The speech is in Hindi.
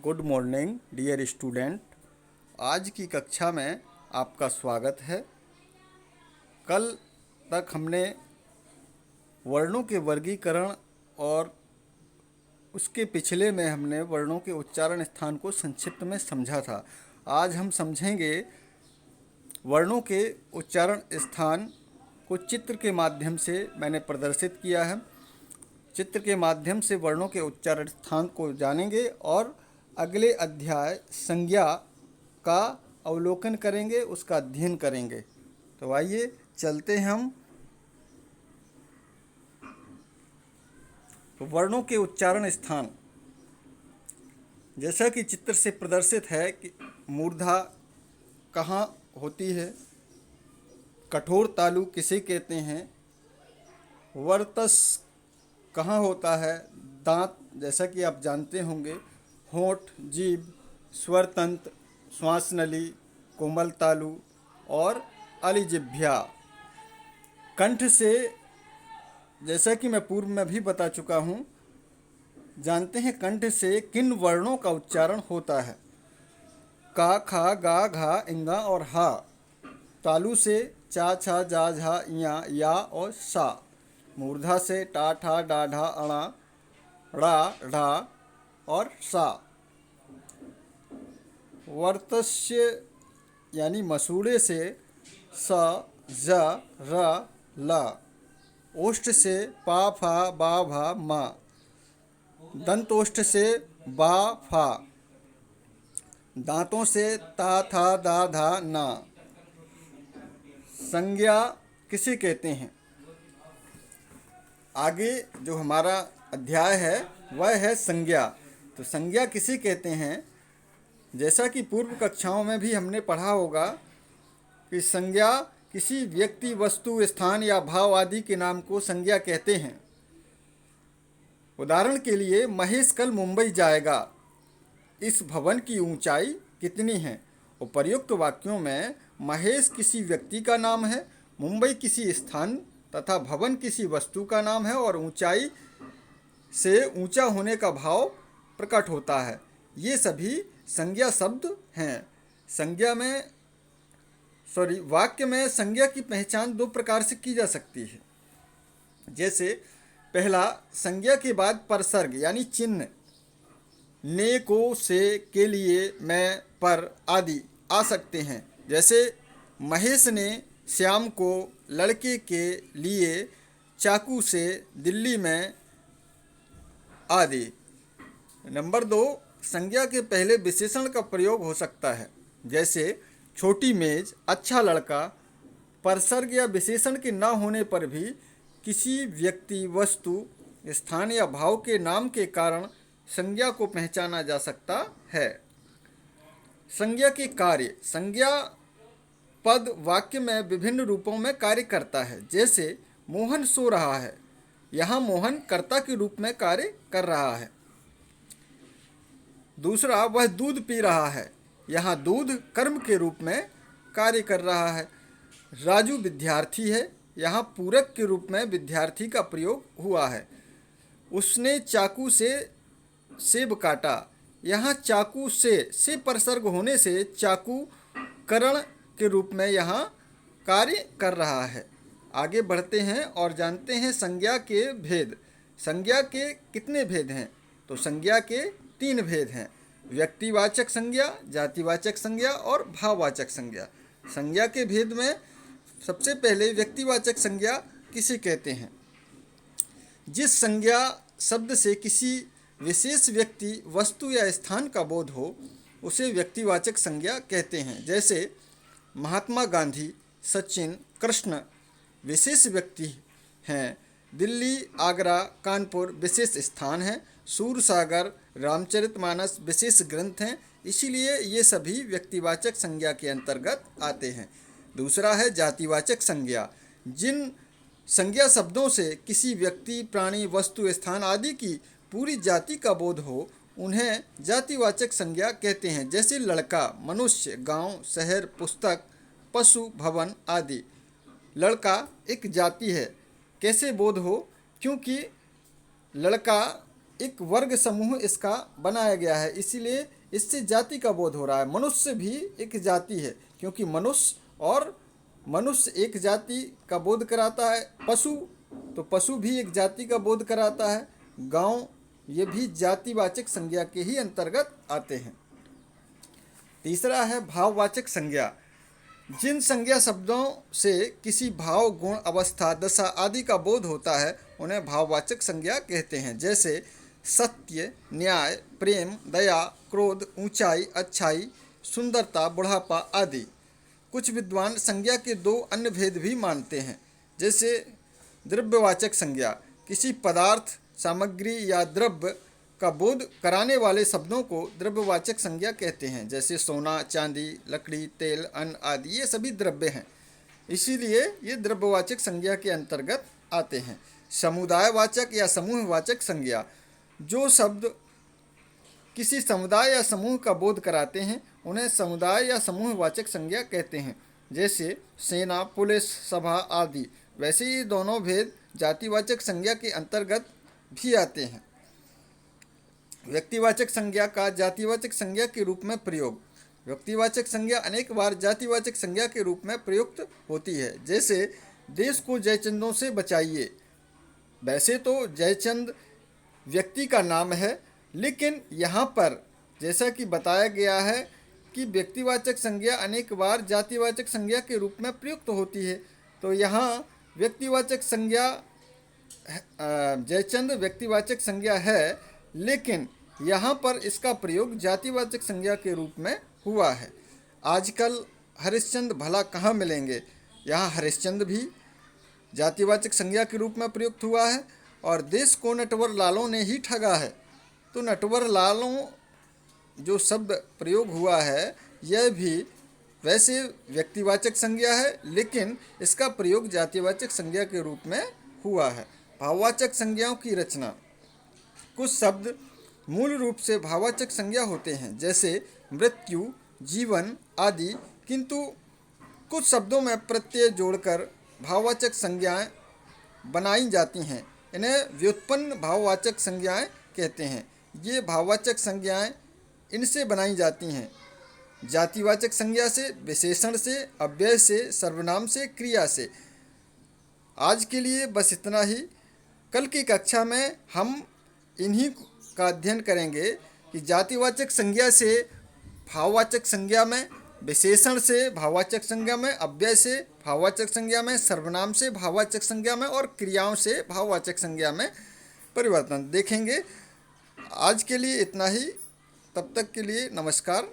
Good morning dear student. आज की कक्षा में आपका स्वागत है। कल तक हमने वर्णों के वर्गीकरण और उसके पिछले में हमने वर्णों के उच्चारण स्थान को संक्षिप्त में समझा था। आज हम समझेंगे वर्णों के उच्चारण स्थान को चित्र के माध्यम से मैंने प्रदर्शित किया है। चित्र के माध्यम से वर्णों के उच्चारण स्थान को जानेंगे और अगले अध्याय संज्ञा का अवलोकन करेंगे, उसका अध्ययन करेंगे। तो आइए चलते हैं हम वर्णों के उच्चारण स्थान। जैसा कि चित्र से प्रदर्शित है कि मूर्धा कहाँ होती है, कठोर तालु किसे कहते हैं, वर्तस कहाँ होता है, दांत जैसा कि आप जानते होंगे, होंठ, जीभ, स्वर तंत्र, श्वास नली, कोमल तालु और अलिजिह्वा। कंठ से, जैसा कि मैं पूर्व में भी बता चुका हूँ, जानते हैं कंठ से किन वर्णों का उच्चारण होता है। का, खा, गा, घा, इंगा और हा। तालु से चा, छा, जा, झा, या और सा। मूर्धा से टा, ठा, डा, ढा, अणा, ड़ा, ढा और सा। वर्तस्य यानी मसूड़े से स, ज, र, ल। ओष्ठ से पा, फा, बा, भा, मा। दंतोष्ठ से बा, फा। दांतों से ता, था, दा, धा, ना। संज्ञा किसे कहते हैं? आगे जो हमारा अध्याय है वह है संज्ञा। तो संज्ञा किसे कहते हैं? जैसा कि पूर्व कक्षाओं में भी हमने पढ़ा होगा कि संज्ञा किसी व्यक्ति, वस्तु, स्थान या भाव आदि के नाम को संज्ञा कहते हैं। उदाहरण के लिए, महेश कल मुंबई जाएगा। इस भवन की ऊंचाई कितनी है? उपर्युक्त वाक्यों में महेश किसी व्यक्ति का नाम है, मुंबई किसी स्थान तथा भवन किसी वस्तु का नाम है और ऊंचाई से ऊंचा होने का भाव प्रकट होता है। ये सभी संज्ञा शब्द हैं। वाक्य में संज्ञा की पहचान दो प्रकार से की जा सकती है। जैसे पहला, संज्ञा के बाद परसर्ग यानी चिन्ह, ने, को, से, के लिए, मैं, पर आदि आ सकते हैं। जैसे महेश ने श्याम को लड़के के लिए चाकू से दिल्ली में आदि। नंबर 2, संज्ञा के पहले विशेषण का प्रयोग हो सकता है। जैसे छोटी मेज, अच्छा लड़का। परसर्ग या विशेषण के न होने पर भी किसी व्यक्ति, वस्तु, स्थान या भाव के नाम के कारण संज्ञा को पहचाना जा सकता है। संज्ञा के कार्य। संज्ञा पद वाक्य में विभिन्न रूपों में कार्य करता है। जैसे मोहन सो रहा है, यहाँ मोहन कर्ता के रूप में कार्य कर रहा है। दूसरा, वह दूध पी रहा है, यहाँ दूध कर्म के रूप में कार्य कर रहा है। राजू विद्यार्थी है, यहाँ पूरक के रूप में विद्यार्थी का प्रयोग हुआ है। उसने चाकू से सेब काटा, यहाँ चाकू से परसर्ग होने से चाकू करण के रूप में यहाँ कार्य कर रहा है। आगे बढ़ते हैं और जानते हैं संज्ञा के भेद। संज्ञा के कितने भेद हैं? तो संज्ञा के 3 भेद हैं: व्यक्तिवाचक संज्ञा, जातिवाचक संज्ञा और भाववाचक संज्ञा। संज्ञा के भेद में सबसे पहले व्यक्तिवाचक संज्ञा किसे कहते हैं? जिस संज्ञा शब्द से किसी विशेष व्यक्ति, वस्तु या स्थान का बोध हो उसे व्यक्तिवाचक संज्ञा कहते हैं। जैसे महात्मा गांधी, सचिन, कृष्ण विशेष व्यक्ति हैं। दिल्ली, आगरा, कानपुर विशेष स्थान हैं। सूरसागर, रामचरितमानस विशेष ग्रंथ हैं। इसीलिए ये सभी व्यक्तिवाचक संज्ञा के अंतर्गत आते हैं। दूसरा है जातिवाचक संज्ञा। जिन संज्ञा शब्दों से किसी व्यक्ति, प्राणी, वस्तु, स्थान आदि की पूरी जाति का बोध हो उन्हें जातिवाचक संज्ञा कहते हैं। जैसे लड़का, मनुष्य, गांव, शहर, पुस्तक, पशु, भवन आदि। लड़का एक जाति है। कैसे बोध हो? क्योंकि लड़का एक वर्ग समूह इसका बनाया गया है, इसीलिए इससे जाति का बोध हो रहा है। मनुष्य भी एक जाति है, क्योंकि मनुष्य एक जाति का बोध कराता है। पशु, तो पशु भी एक जाति का बोध कराता है। गांव, ये भी जातिवाचक संज्ञा के ही अंतर्गत आते हैं। तीसरा है भाववाचक संज्ञा। जिन संज्ञा शब्दों से किसी भाव, गुण, अवस्था, दशा आदि का बोध होता है उन्हें भाववाचक संज्ञा कहते हैं। जैसे सत्य, न्याय, प्रेम, दया, क्रोध, ऊंचाई, अच्छाई, सुंदरता, बुढ़ापा आदि। कुछ विद्वान संज्ञा के दो अन्य भेद भी मानते हैं। जैसे द्रव्यवाचक संज्ञा, किसी पदार्थ, सामग्री या द्रव्य का बोध कराने वाले शब्दों को द्रव्यवाचक संज्ञा कहते हैं। जैसे सोना, चांदी, लकड़ी, तेल, अन्न आदि, ये सभी द्रव्य हैं, इसीलिए ये द्रव्यवाचक संज्ञा के अंतर्गत आते हैं। समुदायवाचक या समूहवाचक संज्ञा, जो शब्द किसी समुदाय या समूह का बोध कराते हैं उन्हें समुदाय या समूहवाचक संज्ञा कहते हैं। जैसे सेना, पुलिस, सभा आदि। वैसे ये दोनों भेद जातिवाचक संज्ञा के अंतर्गत भी आते हैं। व्यक्तिवाचक संज्ञा का जातिवाचक संज्ञा के रूप में प्रयोग। व्यक्तिवाचक संज्ञा अनेक बार जातिवाचक संज्ञा के रूप में प्रयुक्त होती है। जैसे देश को जयचंदों से बचाइए। वैसे तो जयचंद व्यक्ति का नाम है, लेकिन यहाँ पर जैसा कि बताया गया है कि व्यक्तिवाचक संज्ञा अनेक बार जातिवाचक संज्ञा के रूप में प्रयुक्त होती है, तो यहाँ व्यक्तिवाचक संज्ञा, जयचंद व्यक्तिवाचक संज्ञा है, लेकिन यहाँ पर इसका प्रयोग जातिवाचक संज्ञा के रूप में हुआ है। आजकल हरिश्चंद्र भला कहाँ मिलेंगे, यहाँ हरिश्चंद्र भी जातिवाचक संज्ञा के रूप में प्रयुक्त हुआ है। और देश को नटवर लालों ने ही ठगा है, तो नटवर लालों जो शब्द प्रयोग हुआ है यह भी वैसे व्यक्तिवाचक संज्ञा है, लेकिन इसका प्रयोग जातिवाचक संज्ञा के रूप में हुआ है। भाववाचक संज्ञाओं की रचना। कुछ शब्द मूल रूप से भाववाचक संज्ञा होते हैं, जैसे मृत्यु, जीवन आदि, किंतु कुछ शब्दों में प्रत्यय जोड़कर भाववाचक संज्ञाएं बनाई जाती हैं। इन्हें व्युत्पन्न भाववाचक संज्ञाएं कहते हैं। ये भाववाचक संज्ञाएं इनसे बनाई जाती हैं: जातिवाचक संज्ञा से, विशेषण से, अव्यय से, सर्वनाम से, क्रिया से। आज के लिए बस इतना ही। कल की कक्षा में हम इन्हीं का अध्ययन करेंगे कि जातिवाचक संज्ञा से भाववाचक संज्ञा में, विशेषण से भाववाचक संज्ञा में, अव्यय से भाववाचक संज्ञा में, सर्वनाम से भाववाचक संज्ञा में और क्रियाओं से भाववाचक संज्ञा में परिवर्तन देखेंगे। आज के लिए इतना ही। तब तक के लिए नमस्कार।